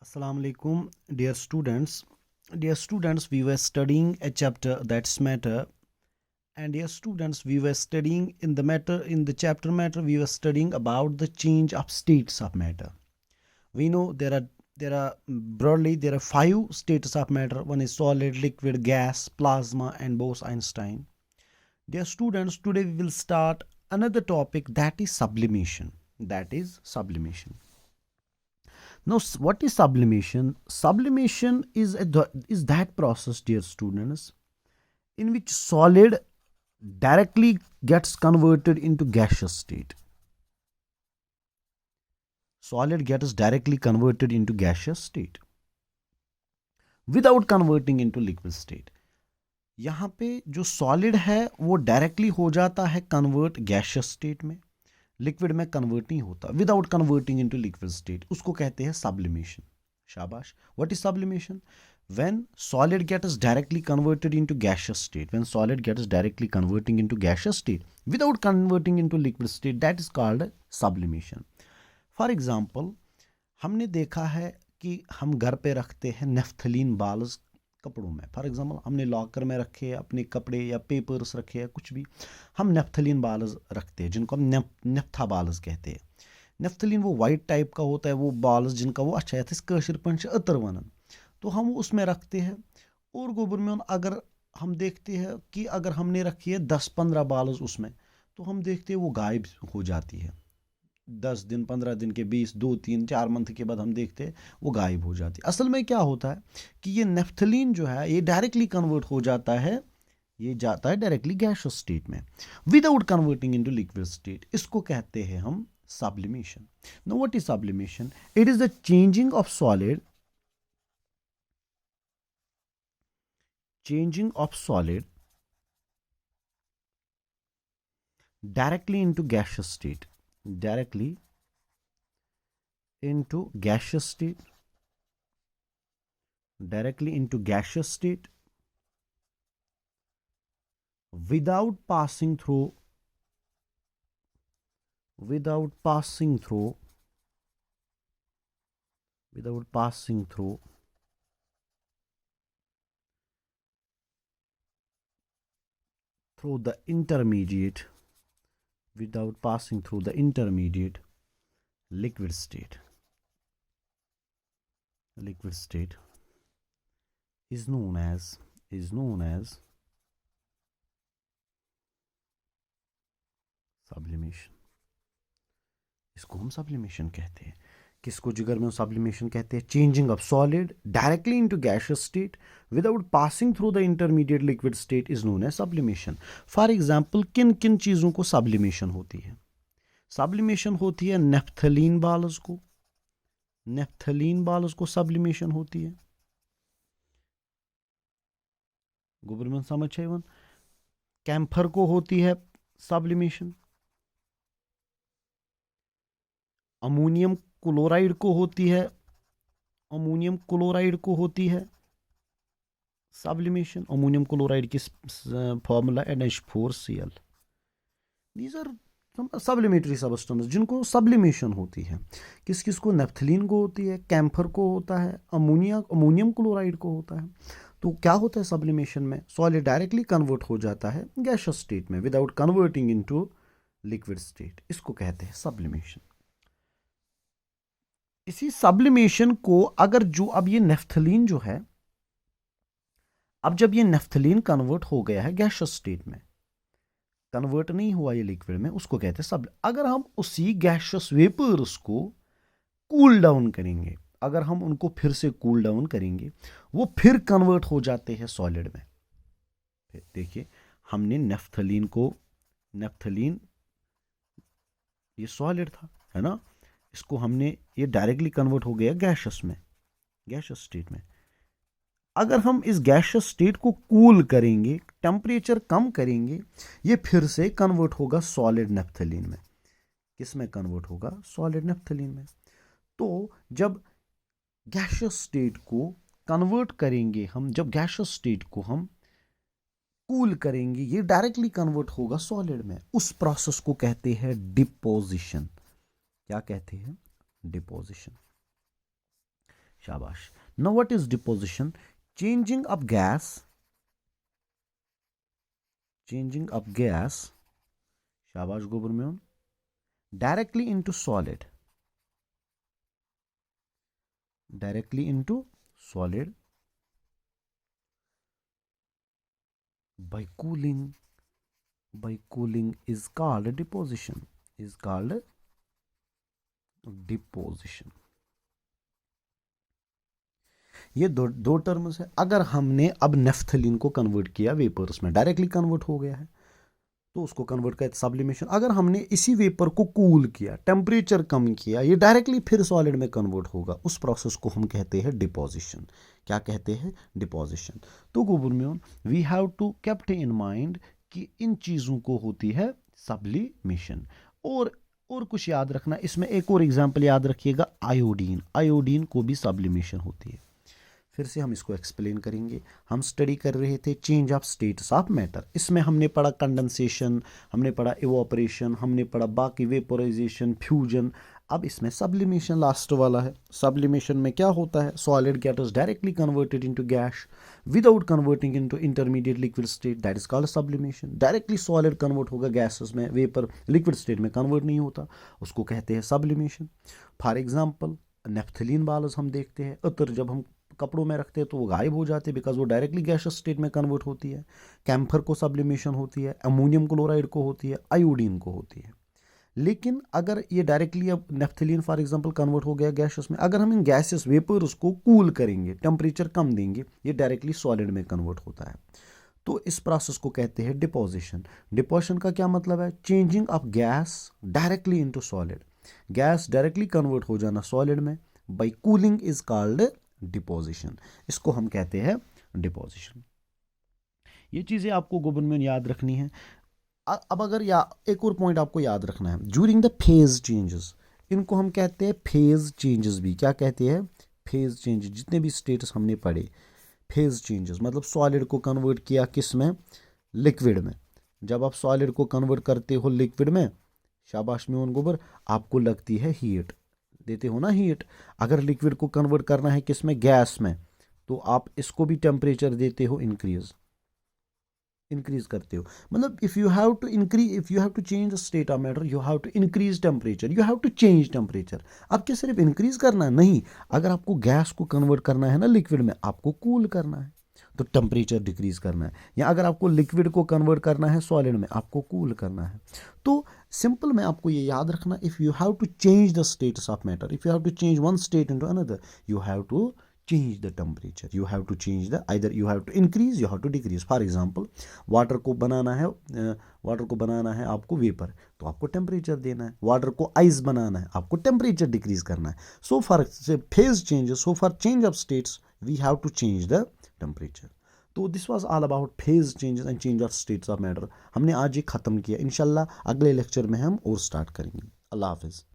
Assalamu alaikum, dear students. Dear students, we were studying a chapter that's matter. And dear students, we were studying in the chapter matter. We were studying about the change of states of matter. We know there are five states of matter. One is solid, liquid, gas, plasma, and Bose-Einstein. Dear students, today we will start another topic, that is sublimation. That is sublimation. Now, what is sublimation? Sublimation is that process, dear students, in which solid directly gets converted into gaseous state. Solid gets directly converted into gaseous state without converting into liquid state. यहाँ पे जो solid है वो directly हो जाता है convert gaseous state में, liquid में कन्वर्ट नहीं होता, without converting into liquid state, उसको कहते हैं सब्लिमेशन. शाबाश. What is sublimation? when solid gets directly converted into gaseous state, when solid gets directly converting into gaseous state without converting into liquid state, that is called sublimation. For example, हमने देखा है कि हम घर पे रखते हैं नेफ्थलीन बाल्स कपड़ों में. फॉर एग्जांपल, हमने लॉकर में रखे अपने कपड़े या पेपर्स रखे हैं, कुछ भी, हम नेफ्थलीन बाल्स रखते हैं जिनको हम नेफ्था बाल्स कहते हैं. नेफ्थलीन वो वाइट टाइप का होता है, वो बाल्स जिनका वो अच्छा है कशिर पंच अतर वनन, तो हम उसमें रखते हैं. और गोबर में अगर हम देखते हैं कि अगर हमने रखी है 10-15 बाल्स उसमें, तो हम देखते हैं वो गायब हो जाती है. 10 दिन 15 दिन के 20 2-3-4 मंथ के बाद हम देखते हैं वो गायब हो जाती है. असल में क्या होता है कि ये नेफ्थलीन जो है ये डायरेक्टली कन्वर्ट हो जाता है, ये जाता है डायरेक्टली गैसियस स्टेट में without converting into liquid state. इसको कहते हैं हम sublimation. Now what is sublimation? It is the changing of solid directly into gaseous state, directly into gaseous state, directly into gaseous state without passing through through the intermediate, without passing through the intermediate liquid state. Liquid state is known as sublimation. इसको हम sublimation कहते हैं. किसको जिगर में sublimation कहते हैं? Changing of solid directly into gaseous state without passing through the intermediate liquid state is known as sublimation. For example, किन किन चीज़ों को सब्लिमेशन होती है? सब्लिमेशन होती है नेफ्थलीन बाल्स को सब्लिमेशन होती है. गुबरमन समझ है वन. कैम्फर को होती है सब्लिमेशन. अमोनियम क्लोराइड को होती है सब्लिमेशन. अमोनियम क्लोराइड की formula NH4Cl. These are sublimatory substance जिनको सब्लिमेशन होती है. किस किस को? नेफ्थलीन को होती है, कैम्फर को होता है, अमोनियम क्लोराइड को होता है. तो क्या होता है सब्लिमेशन में? सॉलिड डायरेक्टली कन्वर्ट हो जाता है गैसियस स्टेट में without converting into liquid state. इसको कहते हैं सब्लिमेशन. इसी सब्लिमेशन को अगर अब ये नेफ्थलीन जो है, अब जब ये नेफ्थलीन कन्वर्ट हो गया है गैसियस स्टेट में, कन्वर्ट नहीं हुआ ये लिक्विड में, उसको कहते हैं सब. अगर हम उसी गैसियस वेपर्स को कूल डाउन करेंगे, अगर हम उनको फिर से कूल डाउन करेंगे, वो फिर कन्वर्ट हो जाते हैं सॉलिड में. देखिए, हमने नेफ्थलीन ये सॉलिड था, है ना, इसको हमने ये डायरेक्टली कन्वर्ट हो गया गैसियस स्टेट में. अगर हम इस गैसियस स्टेट को कूल करेंगे, टेम्परेचर कम करेंगे, ये फिर से कन्वर्ट होगा सॉलिड नेफ्थलीन में. किस में कन्वर्ट होगा? सॉलिड नेफ्थलीन में. तो जब गैसियस स्टेट को कन्वर्ट करेंगे हम, जब गैसियस स्टेट को हम कूल करेंगे, ये डायरेक्टली कन्वर्ट होगा सॉलिड में. उस प्रोसेस को कहते हैं डिपोजिशन. क्या कहते हैं? डिपोजिशन. शाबाश. Now what is deposition? Changing of gas, शाबाश गोबर में, directly into solid by cooling is called deposition. ये दो टर्म्स है. अगर हमने अब नेफ्थलीन को कन्वर्ट किया वेपर्स में, डायरेक्टली कन्वर्ट हो गया है, तो उसको कन्वर्ट करते सब्लिमेशन. अगर हमने इसी वेपर को कूल किया, टेम्परेचर कम किया, ये डायरेक्टली फिर सॉलिड में कन्वर्ट होगा. उस प्रोसेस को हम कहते हैं डिपोजिशन. क्या कहते हैं? डिपोजिशन. तो गोबरम्योन, we have to kept in mind कि इन चीज़ों को होती है सब्लिमेशन. और कुछ याद रखना, इसमें एक और एग्जाम्पल याद रखिएगा, आयोडीन को भी सब्लिमेशन होती है. फिर से हम इसको एक्सप्लेन करेंगे. हम स्टडी कर रहे थे change of states of matter. इसमें हमने पढ़ा कंडेंसेशन, हमने पढ़ा इवोपरेशन, हमने पढ़ा बाकी वेपोराइजेशन, फ्यूजन. अब इसमें सब्लिमेशन लास्ट वाला है. सब्लिमेशन में क्या होता है? Solid gets directly converted into gas without converting into intermediate liquid state. That is called sublimation. Directly solid convert होगा गैसेस में, वेपर लिक्विड स्टेट में कन्वर्ट नहीं होता, उसको कहते हैं sublimation. For example naphthalene balls हम देखते हैं, अतर जब हम कपड़ों में रखते हैं तो वो गायब हो जाते हैं बिकॉज वो डायरेक्टली गैसियस स्टेट में कन्वर्ट होती है. कैम्फर को सब्लिमेशन होती है, अमोनियम क्लोराइड को होती है, आयोडीन को होती है. लेकिन अगर ये डायरेक्टली अब नेफ्थलीन फॉर एग्जांपल कन्वर्ट हो गया गैसियस में, अगर हम इन गैसियस वेपर्स को कूल करेंगे, टेम्परेचर कम देंगे, ये डायरेक्टली सॉलिड में कन्वर्ट होता है. तो इस प्रोसेस को कहते हैं डिपोजिशन. डिपोजिशन का क्या मतलब है? Changing of gas directly into solid. Gas directly convert हो जाना सॉलिड में by cooling is called deposition. इसको हम कहते हैं डिपोजिशन. ये चीजें आपको गोबन में याद रखनी है. अब अगर एक और पॉइंट आपको याद रखना है, ज्यूरिंग द फेज चेंजेस, इनको हम कहते हैं फेज चेंजेस भी. क्या कहते हैं? Phase changes. जितने भी स्टेटस हमने पढ़े, फेज चेंजेस मतलब सॉलिड को कन्वर्ट किया किस में? लिक्विड में. जब आप सॉलिड को कन्वर्ट करते हो लिक्विड में, शाबाश में गोबर, आपको लगती है हीट, देते हो ना हीट. अगर लिक्विड को कन्वर्ट करना है किस में? गैस में, तो आप इसको भी टेम्परेचर देते हो, इंक्रीज करते हो. मतलब if you have to change the state of matter, you have to increase temperature, you have to change temperature. अब क्या सिर्फ इंक्रीज करना है? नहीं. अगर आपको गैस को कन्वर्ट करना है ना लिक्विड में, आपको कूल करना है, तो टेम्परेचर डिक्रीज करना है. या अगर आपको लिक्विड को कन्वर्ट करना है सॉलिड में, आपको कूल करना है. तो सिंपल में आपको ये याद रखना, if you have to change the states of matter, if you have to change one state into another, you have to change the temperature, you have to change the, either you have to increase, you have to decrease. For example, water को बनाना है आपको vapour, तो आपको temperature देना है. Water को ice बनाना है, आपको टेम्परेचर डिक्रीज करना है. So for phase changes, so for change of states we have to change the temperature. तो this was all about phase changes and change of states of matter. हमने आज ये खत्म किया. इंशाल्लाह अगले लेक्चर में हम और स्टार्ट करेंगे. अल्लाह हाफिज़.